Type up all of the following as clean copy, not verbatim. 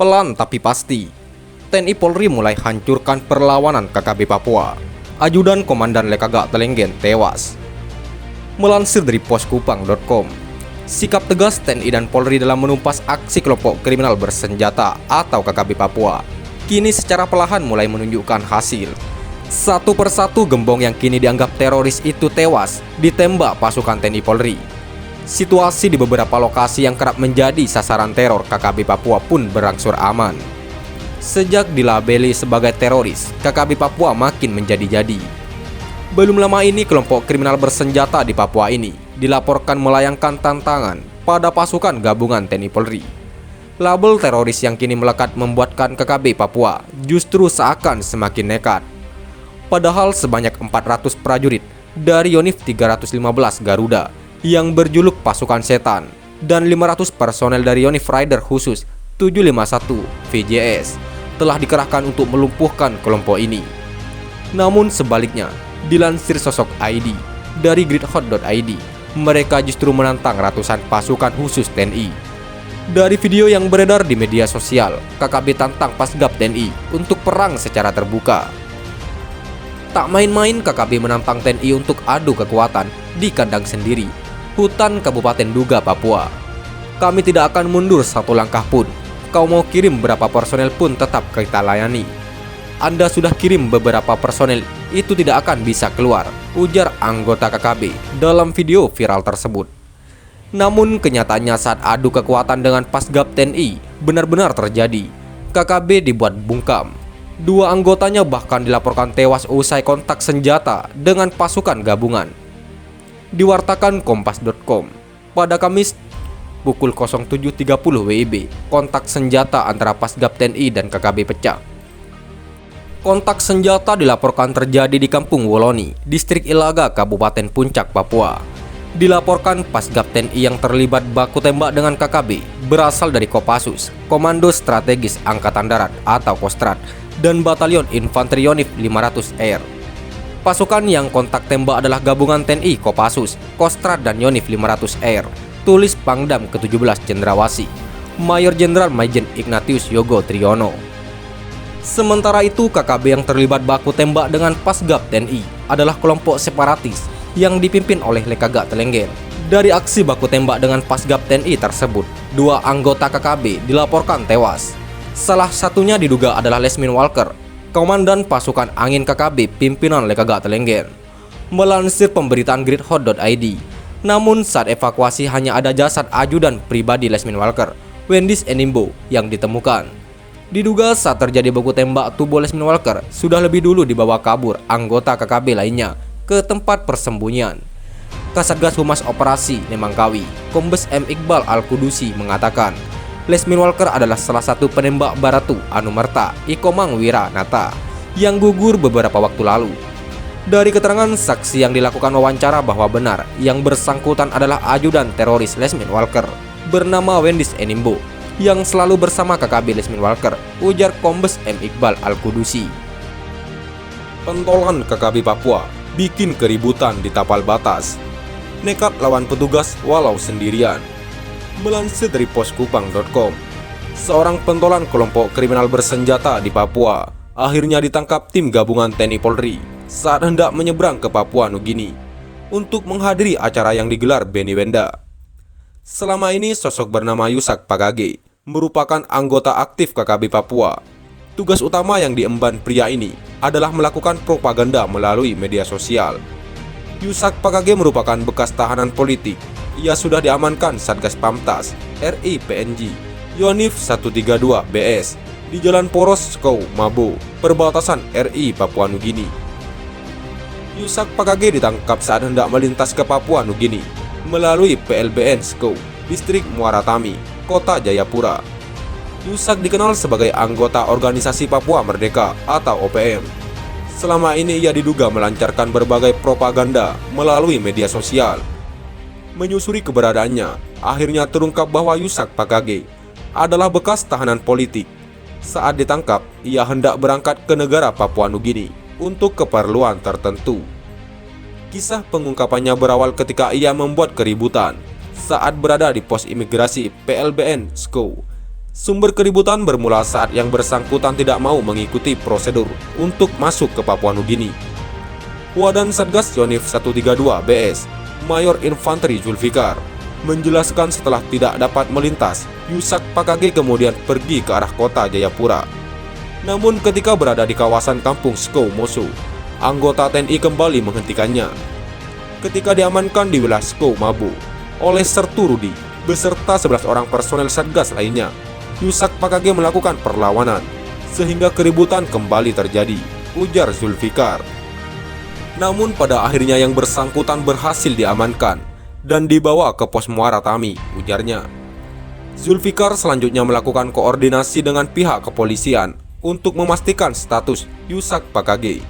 Pelan tapi pasti, TNI Polri mulai hancurkan perlawanan KKB Papua. Ajudan Komandan Lekaga Telenggen tewas. Melansir dari poskupang.com, sikap tegas TNI dan Polri dalam menumpas aksi kelompok kriminal bersenjata atau KKB Papua kini secara perlahan mulai menunjukkan hasil. Satu persatu gembong yang kini dianggap teroris itu tewas ditembak pasukan TNI Polri. Situasi di beberapa lokasi yang kerap menjadi sasaran teror KKB Papua pun berangsur aman. Sejak dilabeli sebagai teroris, KKB Papua makin menjadi-jadi. Belum lama ini kelompok kriminal bersenjata di Papua ini dilaporkan melayangkan tantangan pada pasukan gabungan TNI Polri. Label teroris yang kini melekat membuatkan KKB Papua justru seakan semakin nekat. Padahal sebanyak 400 prajurit dari Yonif 315 Garuda yang berjuluk pasukan setan dan 500 personel dari Yonif Rider khusus 751 VJS telah dikerahkan untuk melumpuhkan kelompok ini. Namun sebaliknya, dilansir sosok ID dari gridhot.id, mereka justru menantang ratusan pasukan khusus TNI. Dari video yang beredar di media sosial, KKB tantang Pasgab TNI untuk perang secara terbuka. Tak main-main KKB menantang TNI untuk adu kekuatan di kandang sendiri, hutan Kabupaten Duga, Papua. Kami tidak akan mundur satu langkah pun. Kau mau kirim berapa personel pun tetap kita layani. Anda sudah kirim beberapa personel, itu tidak akan bisa keluar, ujar anggota KKB dalam video viral tersebut. Namun kenyataannya saat adu kekuatan dengan Pasgab TNI benar-benar terjadi. KKB dibuat bungkam. Dua anggotanya bahkan dilaporkan tewas usai kontak senjata dengan pasukan gabungan. Diwartakan kompas.com, pada Kamis pukul 07.30 WIB, kontak senjata antara Pasgab TNI dan KKB pecah. Kontak senjata dilaporkan terjadi di Kampung Woloni, Distrik Ilaga, Kabupaten Puncak, Papua. Dilaporkan Pasgab TNI yang terlibat baku tembak dengan KKB berasal dari Kopassus, Komando Strategis Angkatan Darat atau Kostrad, dan Batalion Infanteri Yonif 500 Air. Pasukan yang kontak tembak adalah gabungan TNI Kopassus, Kostrad, dan Yonif 500 Air, tulis Pangdam ke-17 Cendrawasih, Mayor Jenderal Maijen Ignatius Yogo Triyono. Sementara itu, KKB yang terlibat baku tembak dengan Pasgab TNI adalah kelompok separatis yang dipimpin oleh Lekaga Telenggen. Dari aksi baku tembak dengan Pasgab TNI tersebut, dua anggota KKB dilaporkan tewas. Salah satunya diduga adalah Lesmin Walker, Komandan Pasukan Angin KKB pimpinan Lekaga Telenggen. Melansir pemberitaan gridhot.id, namun saat evakuasi hanya ada jasad ajudan pribadi Lesmin Walker, Wendis Enimbo, yang ditemukan. Diduga saat terjadi baku tembak, tubuh Lesmin Walker sudah lebih dulu dibawa kabur anggota KKB lainnya ke tempat persembunyian. Kasatgas Humas Operasi Nemangkawi, Kombes M. Iqbal Al-Kudusi mengatakan, Lesmin Walker adalah salah satu penembak Baratu Anumerta Ikomang Wiranata yang gugur beberapa waktu lalu. Dari keterangan saksi yang dilakukan wawancara bahwa benar yang bersangkutan adalah ajudan teroris Lesmin Walker bernama Wendis Enimbo yang selalu bersama KKB Lesmin Walker, ujar Kombes M. Iqbal Al-Kudusi. Pentolan KKB Papua bikin keributan di tapal batas. Nekat lawan petugas walau sendirian. Melansir dari poskupang.com, seorang pentolan kelompok kriminal bersenjata di Papua akhirnya ditangkap tim gabungan TNI Polri saat hendak menyeberang ke Papua Nugini untuk menghadiri acara yang digelar Beni Wenda. Selama ini sosok bernama Yusak Pagage merupakan anggota aktif KKB Papua. Tugas utama yang diemban pria ini adalah melakukan propaganda melalui media sosial. Yusak Pagage merupakan bekas tahanan politik. Ia sudah diamankan Satgas Pamtas RI PNG Yonif 132 BS di Jalan Poros Skou Mabo, perbatasan RI Papua Nugini. Yusak Pagage ditangkap saat hendak melintas ke Papua Nugini melalui PLBN Skou, Distrik Muara Tami, Kota Jayapura. Yusak dikenal sebagai anggota Organisasi Papua Merdeka atau OPM. Selama ini ia diduga melancarkan berbagai propaganda melalui media sosial. Menyusuri keberadaannya, akhirnya terungkap bahwa Yusak Pagage adalah bekas tahanan politik. Saat ditangkap, ia hendak berangkat ke negara Papua Nugini untuk keperluan tertentu. Kisah pengungkapannya berawal ketika ia membuat keributan saat berada di pos imigrasi PLBN Skou Sumber keributan bermula saat yang bersangkutan tidak mau mengikuti prosedur untuk masuk ke Papua Nugini. Wadan Satgas Yonif 132 BS, Mayor Infanteri Zulfikar, menjelaskan setelah tidak dapat melintas, Yusak Pakage kemudian pergi ke arah kota Jayapura. Namun ketika berada di kawasan kampung Skou Mosu, anggota TNI kembali menghentikannya. Ketika diamankan di wilayah Skou Mabu oleh Sertu Rudi beserta 11 orang personel Satgas lainnya, Yusak Pakage melakukan perlawanan sehingga keributan kembali terjadi, ujar Zulfikar. Namun pada akhirnya yang bersangkutan berhasil diamankan dan dibawa ke pos Muara Tami, ujarnya. Zulfikar selanjutnya melakukan koordinasi dengan pihak kepolisian untuk memastikan status Yusak Pakage.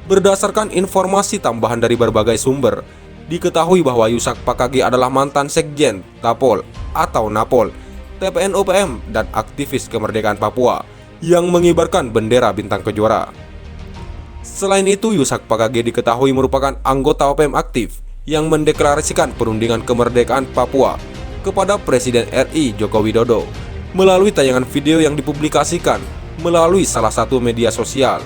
Berdasarkan informasi tambahan dari berbagai sumber, diketahui bahwa Yusak Pakage adalah mantan sekjen Tapol atau Napol, TPNOPM dan aktivis kemerdekaan Papua yang mengibarkan bendera bintang kejora. Selain itu, Yusak Pakage diketahui merupakan anggota OPM aktif yang mendeklarasikan perundingan kemerdekaan Papua kepada Presiden RI Joko Widodo melalui tayangan video yang dipublikasikan melalui salah satu media sosial.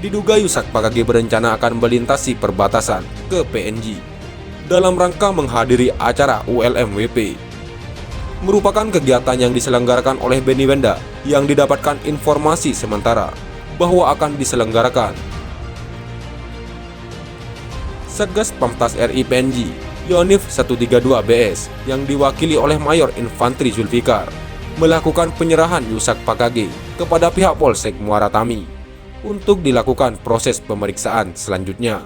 Diduga Yusak Pakage berencana akan melintasi perbatasan ke PNG dalam rangka menghadiri acara ULMWP. Merupakan kegiatan yang diselenggarakan oleh Benny Wenda yang didapatkan informasi sementara bahwa akan diselenggarakan. Satgas Pamtas RI PNG Yonif 132 BS yang diwakili oleh Mayor Infanteri Zulfikar melakukan penyerahan Yusak Pakage kepada pihak Polsek Muara Tami untuk dilakukan proses pemeriksaan selanjutnya.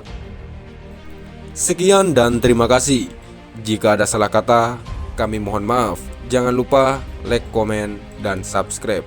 Sekian dan terima kasih. Jika ada salah kata, kami mohon maaf. Jangan lupa like, komen, dan subscribe.